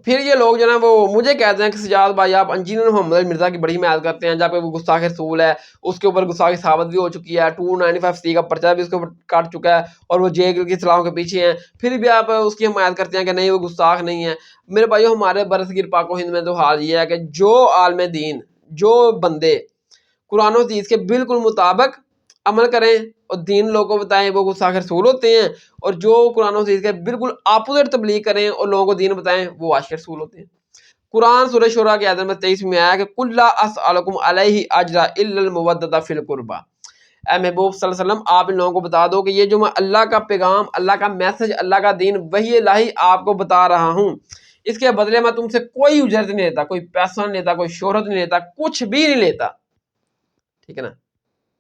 پھر یہ لوگ جو ہے نا وہ مجھے کہتے ہیں کہ سجاد بھائی آپ انجینئر محمد مرزا کی بڑی حمایت کرتے ہیں، جبکہ وہ گستاخ رسول ہے، اس کے اوپر گستاخی ثابت بھی ہو چکی ہے، 295C کا پرچہ بھی اس کے اوپر کاٹ چکا ہے، اور وہ جیل کی سلاحوں کے پیچھے ہیں، پھر بھی آپ اس کی حمایت کرتے ہیں کہ نہیں وہ گستاخ نہیں ہے۔ میرے بھائیو ہمارے برصغیر پاک و ہند میں تو حال یہ ہے کہ جو عالم دین، جو بندے قرآن و حدیث کے بالکل مطابق عمل کریں اور دین لوگوں کو بتائیں وہ گستاخ رسول ہوتے ہیں، اور جو قرآن و حدیث کے بالکل اپوزٹ تبلیغ کریں اور لوگوں کو دین بتائیں وہ عاشق رسول ہوتے ہیں۔ قرآن سورہ شورى کی آیت نمبر 23 میں آیا کہ قُل لَا أَسْأَلُكُمْ عَلَيْهِ أَجْرًا إِلَّا الْمَوَدَّةَ فِي الْقُرْبَى، اے محبوب صلی اللہ علیہ وسلم آپ ان لوگوں کو بتا دو کہ یہ جو میں اللہ کا پیغام، اللہ کا میسج، اللہ کا دین، وحی الہی آپ کو بتا رہا ہوں، اس کے بدلے میں تم سے کوئی اجرت نہیں لیتا، کوئی پیسہ نہیں لیتا، کوئی شہرت نہیں لیتا، کچھ بھی نہیں لیتا، ٹھیک ہے نا،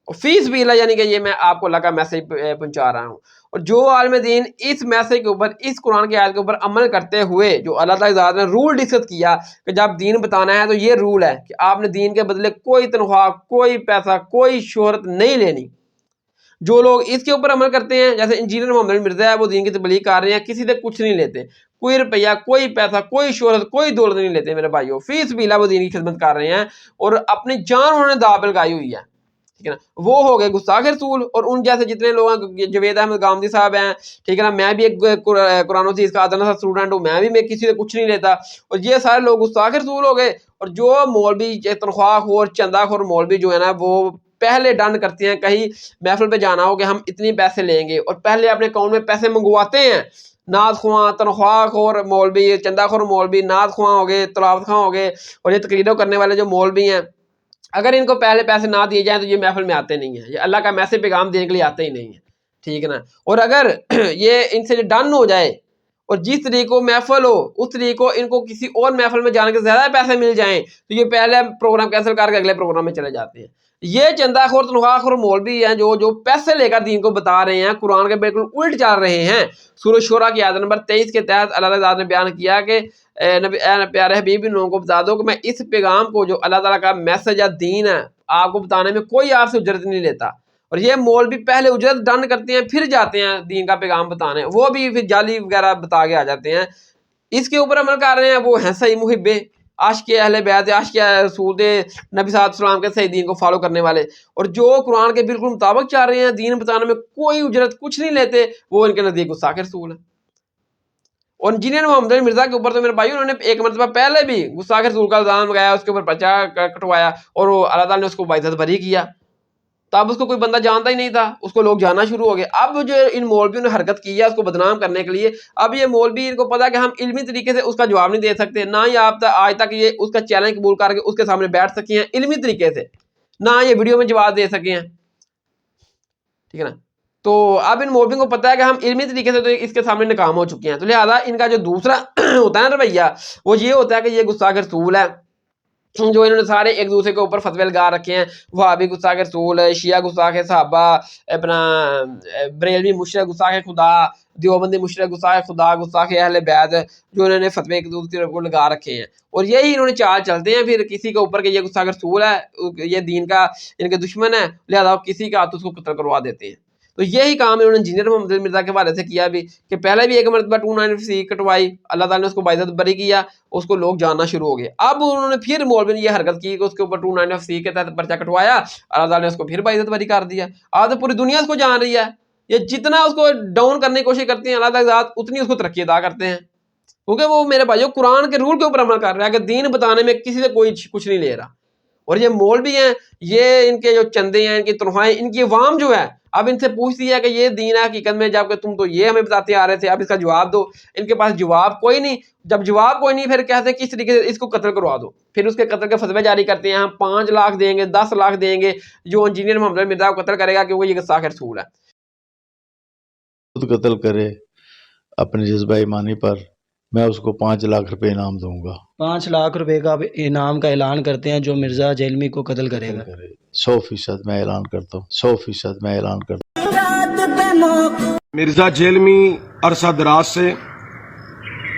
فیس بھی اللہ، یعنی کہ یہ میں آپ کو اللہ کا میسج پہنچا رہا ہوں۔ اور جو عالم دین اس میسج کے اوپر، اس قرآن کی آیت کے اوپر عمل کرتے ہوئے، جو اللہ تعالیٰ ذات نے رول ڈسکس کیا کہ جب دین بتانا ہے تو یہ رول ہے کہ آپ نے دین کے بدلے کوئی تنخواہ، کوئی پیسہ، کوئی شہرت نہیں لینی۔ جو لوگ اس کے اوپر عمل کرتے ہیں، جیسے انجینئر محمد مرزا ہے، وہ دین کی تبلیغ کر رہے ہیں، کسی سے کچھ نہیں لیتے، کوئی روپیہ، کوئی پیسہ، کوئی شہرت، کوئی دولت نہیں لیتے میرے بھائیوں، فی سبیل اللہ وہ دین کی خدمت کر رہے ہیں اور اپنی جان انہوں نے داؤ پہ لگائی ہوئی ہے، ٹھیک ہے نا، وہ ہو گئے گستاخ رسول۔ اور ان جیسے جتنے لوگ ہیں، جوید احمد گامدی صاحب ہیں، ٹھیک ہے نا، میں بھی ایک قرآن و حدیث کا ادنا سا اسٹوڈنٹ ہوں، میں کسی سے کچھ نہیں لیتا، اور یہ سارے لوگ گستاخ رسول ہو گئے۔ اور جو مولوی تنخواہ خور، چندہ خور مولوی جو ہے نا، وہ پہلے ڈن کرتے ہیں، کہیں محفل پہ جانا ہو کہ ہم اتنی پیسے لیں گے، اور پہلے اپنے اکاؤنٹ میں پیسے منگواتے ہیں۔ نعت خواں، تنخواہ خور مولوی، چندہ خور مولوی، نعت خواں ہو گئے، تلاوت خواں ہو گئے، اور یہ تقریروں کرنے والے جو مولوی ہیں، اگر ان کو پہلے پیسے نہ دیے جائیں تو یہ محفل میں آتے نہیں ہیں، یہ اللہ کا میسج پیغام دینے کے لیے آتے ہی نہیں ہیں، ٹھیک ہے نا۔ اور اگر یہ ان سے ڈن ہو جائے اور جس طریقے کو محفل ہو اس طریقے کو ان کو کسی اور محفل میں جانے کے زیادہ پیسے مل جائیں تو یہ پہلے پروگرام کینسل کر کے اگلے پروگرام میں چلے جاتے ہیں۔ یہ چندہ خور، تنخواہ خور مولوی ہیں جو پیسے لے کر دین کو بتا رہے ہیں، قرآن کے بالکل الٹ چل رہے ہیں۔ سورہ شورى کی آیت نمبر 23 کے تحت اللہ تعالیٰ نے بیان کیا کہ اے پیارے حبیب ان لوگوں کو بتا دو کہ میں اس پیغام کو جو اللہ تعالیٰ کا میسج یا دین ہے آپ کو بتانے میں کوئی آپ سے اجرت نہیں لیتا۔ اور یہ مولوی پہلے اجرت ڈن کرتے ہیں پھر جاتے ہیں دین کا پیغام بتانے، وہ بھی پھر جعلی وغیرہ بتا کے آ جاتے ہیں۔ اس کے اوپر عمل کر رہے ہیں وہ ہیں صحیح محب، عاشق اہل بیت، عاشق رسول نبی صلی اللہ علیہ وسلم کے صحیح دین کو فالو کرنے والے، اور جو قرآن کے بالکل مطابق چاہ رہے ہیں، دین بتانے میں کوئی اجرت کچھ نہیں لیتے، وہ ان کے نزدیک گستاخ رسول ہے۔ اور انجینئر محمد مرزا کے اوپر تو میرے بھائی انہوں نے ایک مرتبہ پہلے بھی گستاخ رسول کا الزام لگایا، اس کے اوپر پرچہ کٹوایا، اور وہ اللہ تعالیٰ نے اس کو باعزت بری کیا۔ تب اس کو کوئی بندہ جانتا ہی نہیں تھا، اس کو لوگ جاننا شروع ہو گئے۔ اب جو ان مولویوں نے حرکت کی ہے اس کو بدنام کرنے کے لیے، اب یہ مولوی ان کو پتا کہ ہم علمی طریقے سے اس کا جواب نہیں دے سکتے، نہ ہی آپ آج تک یہ اس کا چیلنج قبول کر کے اس کے سامنے بیٹھ سکے ہیں علمی طریقے سے، نہ یہ ویڈیو میں جواب دے سکے ہیں، ٹھیک ہے نا۔ تو اب ان مولویوں کو پتا ہے کہ ہم علمی طریقے سے تو اس کے سامنے ناکام ہو چکے ہیں، تو لہٰذا ان کا جو دوسرا ہوتا ہے نا رویہ، وہ یہ ہوتا ہے کہ یہ گستاخ رسول ہے، جو انہوں نے سارے ایک دوسرے کے اوپر فتوے لگا رکھے ہیں، وہابی گستاخ رسول، شیعہ گستاخ صحابہ، اپنا بریلوی مشرک گستاخ خدا، دیوبندی مشرک گستاخ خدا، گستاخ اہل بیت، جو انہوں نے فتوے ایک دوسرے کے اوپر لگا رکھے ہیں، اور یہی انہوں نے چال چلتے ہیں پھر کسی کے اوپر کہ یہ گستاخ رسول ہے، یہ دین کا ان کے دشمن ہے، لہٰذا کسی کا ہاتھ اس کو قتل کروا دیتے ہیں۔ تو یہی کام انہوں نے انجینئر محمد مرزا کے حوالے سے کیا بھی، کہ پہلے بھی ایک مرتبہ 295C کٹوائی، اللہ تعالیٰ نے اس کو باعزت بری کیا، اس کو لوگ جاننا شروع ہو گئے۔ اب انہوں نے پھر مولوی نے یہ حرکت کی کہ اس کے اوپر 295C کے تحت پرچہ کٹوایا، اللہ تعالیٰ نے اس کو پھر باعزت بری کر دیا۔ آج تو پوری دنیا اس کو جان رہی ہے، یہ جتنا اس کو ڈاؤن کرنے کی کوشش کرتے ہیں اللہ تعالیٰ ذات اتنی اس کو ترقی عطا کرتے ہیں، کیونکہ وہ میرے بھائیو قرآن کے رول کے اوپر عمل کر رہا ہے کہ دین بتانے میں کسی سے کوئی کچھ نہیں لے رہا۔ اور یہ مولوی ہیں، یہ ان کے جو چندے ہیں، ان کی تنخواہیں، ان کی عوام جو ہے اب ان سے پوچھتی ہے کہ یہ دین ہے حقیقت میں، جب کہ تم تو یہ ہمیں بتاتے آ رہے تھے، اب اس کا جواب دو۔ ان کے پاس جواب کوئی نہیں، جب جواب کوئی نہیں پھر کہتے ہیں کس طریقے سے اس کو قتل کروا دو، پھر اس کے قتل کے فتوے جاری کرتے ہیں، ہم 5 لاکھ دیں گے، 10 لاکھ دیں گے جو انجینئر محمد مرزا کو قتل کرے گا کیونکہ یہ گستاخ رسول ہے۔ خود قتل کرے اپنے جذبہ ایمانی پر، میں اس کو 5 لاکھ روپے انعام دوں گا۔ 5 لاکھ روپے کا انعام کا اعلان کرتے ہیں جو مرزا جیلمی کو قتل کرے گا۔ 100% میں اعلان کرتا ہوں، 100% میں اعلان کرتا ہوں۔ مرزا جیلمی عرصہ دراز سے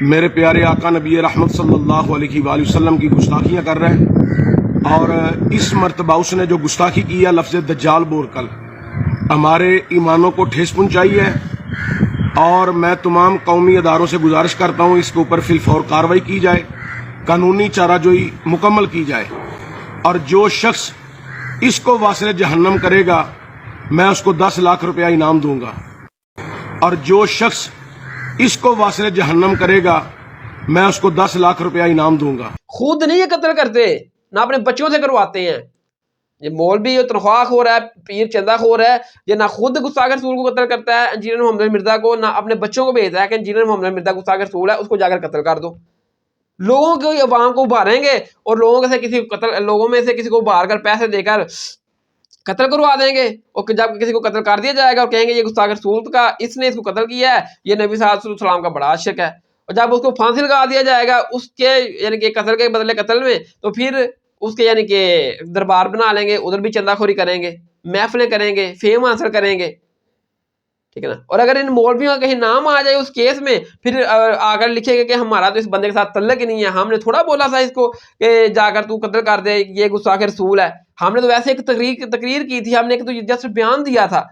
میرے پیارے آقا نبی رحمت صلی اللہ علیہ وآلہ وسلم کی گستاخیاں کر رہے ہیں، اور اس مرتبہ اس نے جو گستاخی کی ہے لفظ دجال بول کر ہمارے ایمانوں کو ٹھیس پہنچائی ہے، اور میں تمام قومی اداروں سے گزارش کرتا ہوں اس کے اوپر فی الفور کارروائی کی جائے، قانونی چارہ جوئی مکمل کی جائے، اور جو شخص اس کو واصل جہنم کرے گا میں اس کو 10 لاکھ روپیہ انعام دوں گا، اور جو شخص اس کو واصل جہنم کرے گا میں اس کو 10 لاکھ روپیہ انعام دوں گا۔ خود نہیں یہ قتل کرتے، نہ اپنے بچوں سے کرواتے ہیں۔ یہ مولوی جو تنخواہ خور ہے، پیر چندہ خور ہے، یہ نہ خود گستاخ رسول کو قتل کرتا ہے انجینئر محمد علی مرزا کو، نہ اپنے بچوں کو بھیجتا ہے کہ انجینئر محمد علی مرزا گستاخ رسول ہے، اس کو جا کر قتل کر دو۔ لوگوں کو عوام کو ابھاریں گے اور لوگوں میں سے کسی کو ابھار کر پیسے دے کر قتل کروا دیں گے، اور جب کسی کو قتل کر دیا جائے گا اور کہیں گے یہ گستاخ رسول کا، اس نے اس کو قتل کیا ہے، یہ نبی صلی اللہ علیہ وسلم کا بڑا عاشق ہے، اور جب اس کو پھانسی لگا دیا جائے گا اس کے یعنی کہ قتل کے بدلے قتل میں، تو پھر اس کے یعنی کہ دربار بنا لیں گے، ادھر بھی چندہ خوری کریں گے، محفلیں کریں گے، فیم حاصل کریں گے، ٹھیک ہے نا۔ اور اگر ان مولویوں کا کہیں نام آ جائے اس کیس میں، پھر آ کر لکھے گا کہ ہمارا تو اس بندے کے ساتھ تعلق ہی نہیں ہے، ہم نے تھوڑا بولا تھا اس کو کہ جا کر تو قتل کر دے، یہ گستاخ رسول ہے، ہم نے تو ویسے ایک تقریر کی تھی، ہم نے ایک تو جسٹ بیان دیا تھا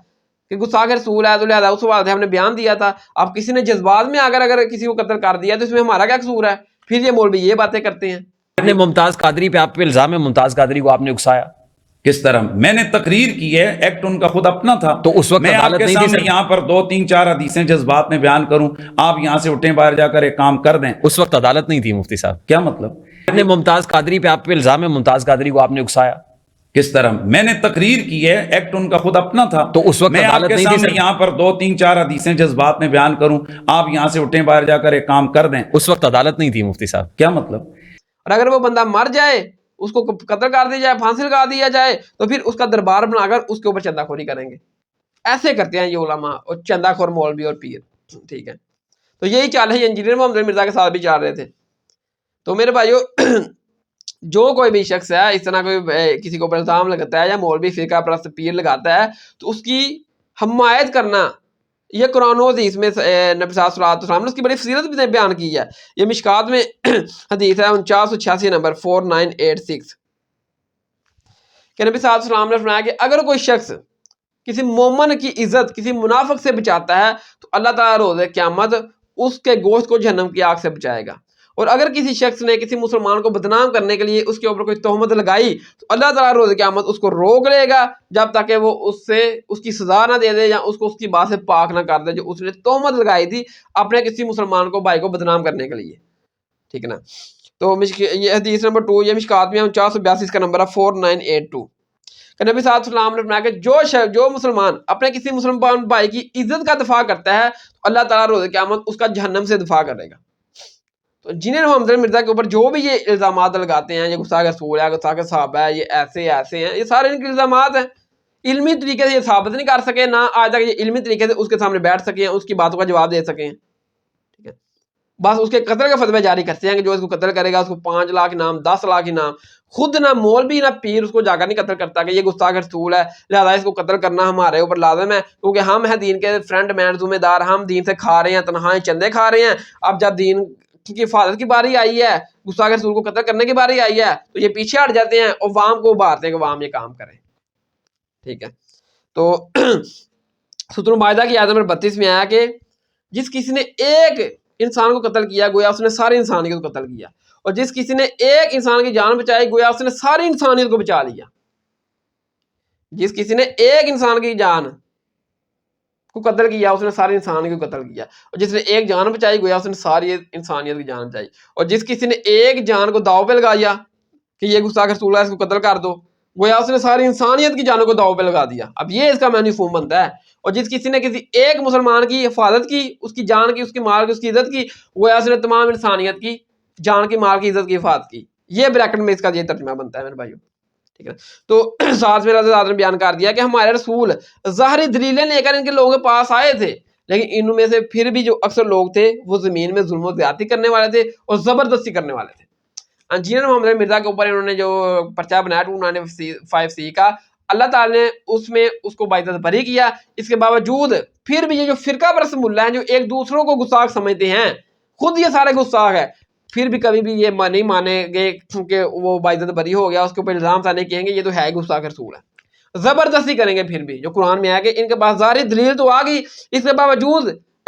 کہ گستاخ رسول ہے، تو لہٰذا اس بات سے ہم نے بیان دیا تھا۔ اب کسی نے جذبات میں اگر کسی کو قتل کر دیا تو اس میں ہمارا کیا قصور ہے؟ پھر یہ مولوی یہ باتیں کرتے ہیں۔ ممتاز قادری پہ آپ پہ الزام ہے، ممتاز قادری کو آپ نے اکسایا، کس طرح؟ میں نے تقریر کی ہے، ایکٹ ان کا خود اپنا تھا، تو اس وقت میں آپ عدالت کے نہیں تھی سامنے سر؟ یہاں پر 2 3 4 حدیثیں جذبات میں بیان کروں، آپ یہاں سے اٹھیں باہر جا کر ایک کام کر دیں، اس وقت عدالت نہیں تھی مفتی صاحب۔ کیا مطلب؟ ممتاز قادری پہ آپ پہ الزام ہے، ممتاز قادری کو آپ نے اکسایا، کس طرح؟ میں نے تقریر کی ہے، ایکٹ ان کا خود اپنا تھا، تو اس وقت میں آپ عدالت کے نہیں تھی سامنے سر؟ یہاں پر 2 3 4 حدیثیں جذبات میں بیان کروں، آپ یہاں سے اٹھیں باہر جا کر ایک کام کر دیں، اس وقت عدالت نہیں تھی مفتی صاحب۔ کیا مطلب؟ اور اگر وہ بندہ مر جائے، اس کو قتل کر دیا جائے، پھانسی لگا دیا جائے، تو پھر اس کا دربار بنا کر اس کے اوپر چندہ خوری کریں گے۔ ایسے کرتے ہیں یہ علماء اور چندہ خور مولوی اور پیر، ٹھیک ہے۔ تو یہی چال ہے، یہ انجینئر محمد علی مرزا کے ساتھ بھی چال رہے تھے۔ تو میرے بھائیو، جو کوئی بھی شخص ہے اس طرح کوئی کسی کو الزام لگاتا ہے یا مولوی فرقہ پرست پیر لگاتا ہے، تو اس کی حمایت کرنا، یہ قرآن و حدیث میں نبی صلی اللہ علیہ وسلم نے اس کی بڑی فضیلت بھی بیان کی ہے۔ یہ مشکات میں حدیث ہے 4986 نمبر 4986 کہ نبی صلی اللہ علیہ وسلم نے فرمایا کہ اگر کوئی شخص کسی مومن کی عزت کسی منافق سے بچاتا ہے تو اللہ تعالیٰ روز قیامت اس کے گوشت کو جہنم کی آگ سے بچائے گا، اور اگر کسی شخص نے کسی مسلمان کو بدنام کرنے کے لیے اس کے اوپر کوئی تہمت لگائی تو اللہ تعالیٰ روز قیامت اس کو روک لے گا جب تک کہ وہ اس کی سزا نہ دے دے یا اس کو اس کی بات سے پاک نہ کر دے جو اس نے تہمت لگائی تھی اپنے کسی مسلمان کو بھائی کو بدنام کرنے کے لیے، ٹھیک ہے نا۔ تو یہ حدیث نمبر 2، یہ مشکات میں 482 کا نمبر ہے 4982 کہ نبی صلی اللہ علیہ وسلم نے فرمایا کہ جو مسلمان اپنے کسی مسلمان بھائی کی عزت کا دفاع کرتا ہے تو اللہ تعالیٰ روز قیامت اس کا جہنم سے دفاع کرے گا۔ تو انجینئر محمد علی مرزا کے اوپر جو بھی یہ الزامات لگاتے ہیں، یہ گستاخ رسول ہے، گستاخ صحابہ ہے، یہ ایسے ہیں، یہ سارے ان کے الزامات ہیں، علمی طریقے سے یہ ثابت نہیں کر سکے، نہ آج تک یہ علمی طریقے سے اس کے سامنے بیٹھ سکے ہیں، اس کی باتوں کا جواب دے سکیں، ٹھیک ہے۔ بس اس کے قتل کا فتوی جاری کرتے ہیں کہ جو اس کو قتل کرے گا اس کو 5 لاکھ انعام، 10 لاکھ انعام۔ خود نہ مولوی نہ پیر اس کو جا کر نہیں قتل کرتا کہ یہ گستاخ رسول ہے لہذا اس کو قتل کرنا ہمارے اوپر لازم ہے، کیونکہ ہم ہیں دین کے فرنٹ مین، ذمہ دار، ہم دین سے کھا رہے ہیں، تنہائیں چندے کھا رہے ہیں۔ اب جب دین کی حفاظت کی باری آئی ہے، گستاخ رسول کو قتل کرنے کی باری آئی ہے، تو یہ پیچھے ہٹ جاتے ہیں اور عوام کو ابھارتے ہیں کہ عوام یہ کام کریں، ٹھیک ہے۔ تو سورۃ المائدہ کی آیت نمبر 32 میں آیا کہ جس کسی نے ایک انسان کو قتل کیا گویا اس نے ساری انسانیت کو قتل کیا، اور جس کسی نے ایک انسان کی جان بچائی گویا اس نے ساری انسانیت کو بچا لیا۔ جس کسی نے ایک انسان کی جان کو قتل کیا اس نے ساری انسانیت کو قتل کیا، اور جس نے ایک جان بچائی گویا اس نے ساری انسانیت کی جان بچائی، اور جس کسی نے ایک جان کو داؤ پہ لگایا کہ یہ گستاخ رسول ہے اس کو قتل کر دو گویا اس نے ساری انسانیت کی جانوں کو داؤ پہ لگا دیا۔ اب یہ اس کا مفہوم بنتا ہے۔ اور جس کسی نے کسی ایک مسلمان کی حفاظت کی، اس کی جان کی، اس کی مال کی، اس کی عزت کی، گویا اس نے تمام انسانیت کی جان کی، مال کی، عزت کی حفاظت کی۔ یہ بریکٹ میں اس کا یہ ترجمہ بنتا ہے میرے بھائیوں، ٹھیک ہے۔ تو ساتھ میں رضی اللہ نے بیان کر دیا کہ ہمارے رسول ظاہری دلیلیں لے کر ان کے لوگوں کے پاس آئے تھے، لیکن ان میں سے پھر بھی جو اکثر لوگ تھے وہ زمین میں ظلم و زیادتی کرنے والے تھے اور زبردستی کرنے والے تھے۔ انجینئر محمد علی مرزا کے اوپر انہوں نے جو پرچہ بنایا 295C کا، اللہ تعالیٰ نے اس میں اس کو باعزت بری کیا۔ اس کے باوجود پھر بھی یہ جو فرقہ پرست ملا ہیں جو ایک دوسروں کو گستاخ سمجھتے ہیں، خود یہ سارے گستاخ ہے، پھر بھی کبھی بھی یہ نہیں مانیں گے کیونکہ وہ باعزت بری ہو گیا، اس کے اوپر الزام تھا، نہیں کہیں گے یہ تو ہے ہی گستاخ رسول ہے، زبردستی کریں گے۔ پھر بھی جو قرآن میں ہے کہ ان کے پاس ظاہری دلیل تو آ گئی، اس کے باوجود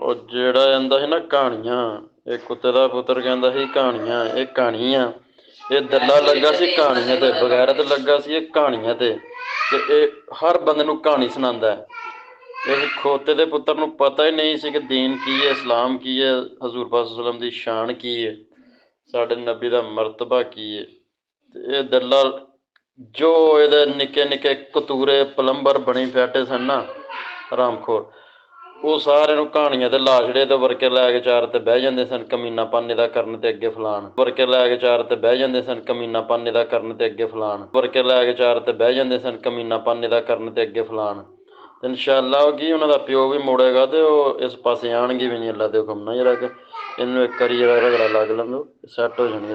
ਉਹ ਜਿਹੜਾ ਕਹਿੰਦਾ ਸੀ ਨਾ ਕਹਾਣੀਆਂ, ਇਹ ਕੁੱਤੇ ਦਾ ਪੁੱਤਰ ਕਹਿੰਦਾ ਸੀ ਕਹਾਣੀਆਂ, ਇਹ ਕਹਾਣੀ ਆ, ਇਹ ਦੱਲਾ ਲੱਗਾ ਸੀ ਕਹਾਣੀਆਂ ਤੇ, ਬਗੈਰਤ ਲੱਗਾ ਸੀ ਇਹ ਕਹਾਣੀਆਂ ਤੇ ਇਹ ਹਰ ਬੰਦੇ ਨੂੰ ਕਹਾਣੀ ਸੁਣਾਉਂਦਾ ਹੈ। ਇਸ ਖੋਤੇ ਦੇ ਪੁੱਤਰ ਨੂੰ ਪਤਾ ਹੀ ਨਹੀਂ ਸੀ ਕਿ ਦੀਨ ਕੀ ਹੈ, ਇਸਲਾਮ ਕੀ ਹੈ, ਹਜ਼ੂਰ ਪਾਕ ਸੱਲੱਲਾਹੁ ਅਲੈਹਿ ਵਸੱਲਮ ਦੀ ਸ਼ਾਨ ਕੀ ਹੈ, ਸਾਡੇ ਨਬੀ ਦਾ ਮਰਤਬਾ ਕੀ ਹੈ। ਤੇ ਇਹ ਦੱਲਾ ਜੋ ਇਹਦੇ ਨਿੱਕੇ ਨਿੱਕੇ ਕਤੂਰੇ ਪਲੰਬਰ ਬਣੀ ਬੈਠੇ ਸਨ ਨਾ ਹਰਾਮਖੋਰ, ਉਹ ਸਾਰਿਆਂ ਨੂੰ ਕਹਾਣੀਆਂ ਤੇ ਲਾਸ਼ੜੇ ਤੇ ਵਰਕੇ ਲੈ ਕੇ ਚਾਰ ਤੇ ਬਹਿ ਜਾਂਦੇ ਸਨ ਕਮੀਨਾਪਨ ਇਹਦਾ ਕਰਨ ਤੇ ਅੱਗੇ ਫਲਾਣ, ਵਰਕੇ ਲੈ ਕੇ ਚਾਰ ਤੇ ਬਹਿ ਜਾਂਦੇ ਸਨ ਕਮੀਨਾਪਨ ਇਹਦਾ ਕਰਨ ਤੇ ਅੱਗੇ ਫਲਾਣ, ਵਰਕੇ ਲੈ ਕੇ ਚਾਰ ਤੇ ਬਹਿ ਜਾਂਦੇ ਸਨ ਕਮੀਨਾਪਨ ਇਹਦਾ ਕਰਨ ਤੇ ਅੱਗੇ ਫਲਾਣ। ਤੇ ਇਨਸ਼ਾਅੱਲਾ ਕੀ ਉਹਨਾਂ ਦਾ ਪਿਓ ਵੀ ਮੁੜੇਗਾ ਤੇ ਉਹ ਇਸ ਪਾਸੇ ਆਣਗੇ ਵੀ ਨਹੀਂ ਅੱਲਾ ਦੇ ਹੁਕਮ ਨਾਲ। ਜਰਾ ਕਿ ਇਹਨੂੰ ਇੱਕ ਵਾਰੀ ਜਰਾ ਰਗੜਾ ਲੱਗ ਲੰਦੋ ਸੈੱਟ ਹੋ ਜਾਣਗੇ।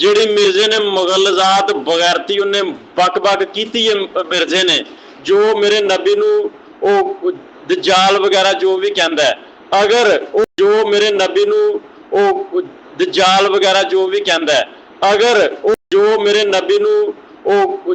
ਜਿਹੜੀ ਮਿਰਜ਼ੇ ਨੇ ਮੁਗਲਜ਼ਾਤ ਬਗੈਰਤੀ ਉਹਨੇ ਬਕ ਕੀਤੀ ਹੈ ਮਿਰਜ਼ੇ ਨੇ, ਜੋ ਮੇਰੇ ਨਬੀ ਨੂੰ ਉਹ ਦਜਾਲ ਵਗੈਰਾ ਜੋ ਵੀ ਕਹਿੰਦਾ ਹੈ, ਅਗਰ ਉਹ ਜੋ ਮੇਰੇ ਨਬੀ ਨੂੰ ਉਹ ਦਜਾਲ ਵਗੈਰਾ ਜੋ ਵੀ ਕਹਿੰਦਾ ਹੈ, ਅਗਰ ਉਹ ਜੋ ਮੇਰੇ ਨਬੀ ਨੂੰ ਉਹ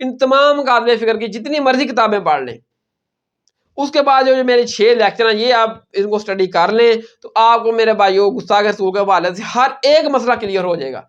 ان تمام مکاتب فکر کی جتنی مرضی کتابیں پڑھ لیں. اس کے بعد جو میرے 6 لیکچر ہیں یہ آپ ان کو اسٹڈی کر لیں تو آپ کو میرے بھائیوں گستاخ رسول کے حوالے سے ہر ایک مسئلہ کلیئر ہو جائے گا.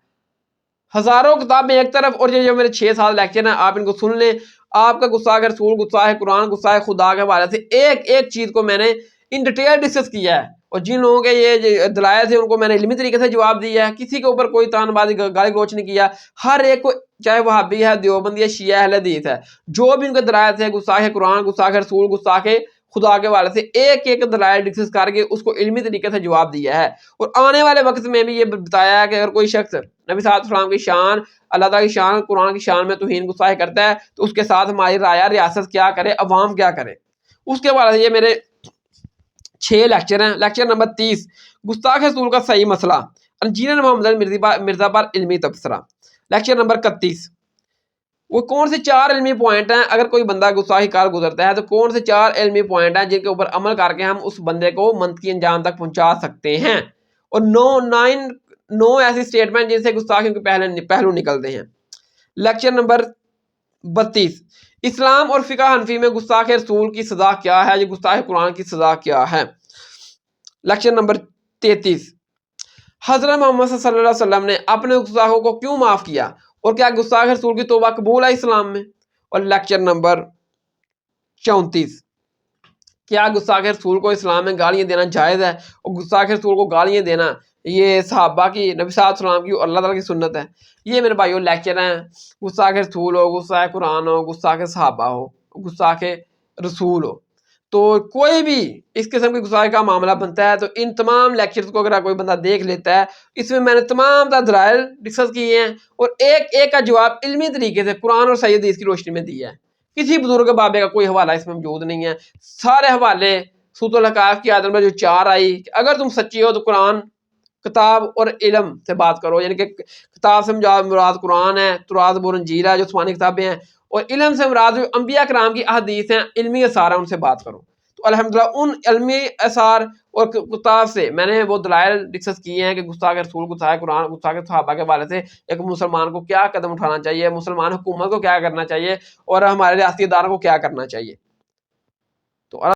ہزاروں کتابیں ایک طرف اور یہ جو میرے 6-7 لیکچر ہیں آپ ان کو سن لیں. آپ کا گستاخ رسول، گستاخ قرآن، گستاخ خدا کے حوالے سے ایک ایک چیز کو میں نے ان ڈیٹیل ڈسکس کیا ہے، اور جن لوگوں کے یہ دلائل تھے ان کو میں نے علمی طریقے سے جواب دیا ہے. کسی کے اوپر کوئی تان بازی گالی گلوچ نہیں کیا. ہر ایک کو، چاہے وہابی ہے، دیوبندی ہے، شیعہ اہل حدیث ہے، جو بھی ان کے دلائل تھے گستاخ قرآن، گستاخ رسول، گستاخ خدا کے حوالے سے ایک ایک دلائل ڈسکس کر کے اس کو علمی طریقے سے جواب دیا ہے. اور آنے والے وقت میں بھی یہ بتایا ہے کہ اگر کوئی شخص نبی صلی اللہ علیہ وسلم کی شان، اللہ تعالیٰ کی شان، قرآن کی شان میں توہین گستاخی کرتا ہے تو اس کے ساتھ ہماری رعایا ریاست کیا کرے، عوام کیا کرے. اس کے حوالے سے یہ میرے 6 لیکچر ہیں. لیکچر نمبر 30 گستاخ رسول کا صحیح مسئلہ، انجینئر محمد مرزا پر علمی تبصرہ. لیکچر نمبر 31 وہ کون سے 4 علمی پوائنٹ ہیں، اگر کوئی بندہ گستاخی کار گزرتا ہے تو کون سے 4 علمی پوائنٹ ہیں جن کے اوپر عمل کر کے ہم اس بندے کو منطقی انجام تک پہنچا سکتے ہیں، اور 9 ایسی سٹیٹمنٹ جن سے گستاخیوں کے پہلو نکلتے ہیں. لیکچر نمبر 32 اسلام اور فقہ حنفی میں گستاخ رسول کی سزا کیا ہے، یہ گستاخ قرآن کی سزا کیا ہے. لیکچر نمبر 33 حضرت محمد صلی اللہ علیہ وسلم نے اپنے گستاخوں کو کیوں معاف کیا، اور کیا گستاخ رسول کی توبہ قبول ہے اسلام میں. اور لیکچر نمبر 34 کیا گستاخ رسول کو اسلام میں گالیاں دینا جائز ہے، اور گستاخ رسول کو گالیاں دینا یہ صحابہ کی، نبی صلی اللہ علیہ وسلم کی اور اللہ تعالیٰ کی سنت ہے. یہ میرے بھائیوں لیکچر ہیں. گستاخ رسول ہو، گستاخ قرآن ہو، گستاخ صحابہ ہو، گستاخ رسول ہو، تو کوئی بھی اس قسم کی گستاخی کا معاملہ بنتا ہے تو ان تمام لیکچرز کو اگر کوئی بندہ دیکھ لیتا ہے، اس میں نے تمام دلائل ڈسکس کیے ہیں اور ایک ایک کا جواب علمی طریقے سے قرآن اور صحیح حدیث کی روشنی میں دیا ہے. کسی بزرگ بابے کا کوئی حوالہ اس میں موجود نہیں ہے. سارے حوالے سورۃ الحقاف کی آیت نمبر جو 4 آئی کہ اگر تم سچی ہو تو قرآن، کتاب اور علم سے بات کرو، یعنی کہ کتاب سے مراد قرآن ہے، تورات اور انجیل ہے جو آسمانی کتابیں ہیں، اور علم سے مراد جو انبیاء کرام کی احادیث ہیں، علمی اثار ہیں، ان سے بات کرو. تو الحمدللہ ان علمی اثار اور کتاب سے میں نے وہ دلائل ڈسکس کیے ہیں کہ گستاخ رسول، گستاخ قرآن، گستاخ صحابہ کے حوالے سے ایک مسلمان کو کیا قدم اٹھانا چاہیے، مسلمان حکومت کو کیا کرنا چاہیے، اور ہمارے ریاستی اداروں کو کیا کرنا چاہیے.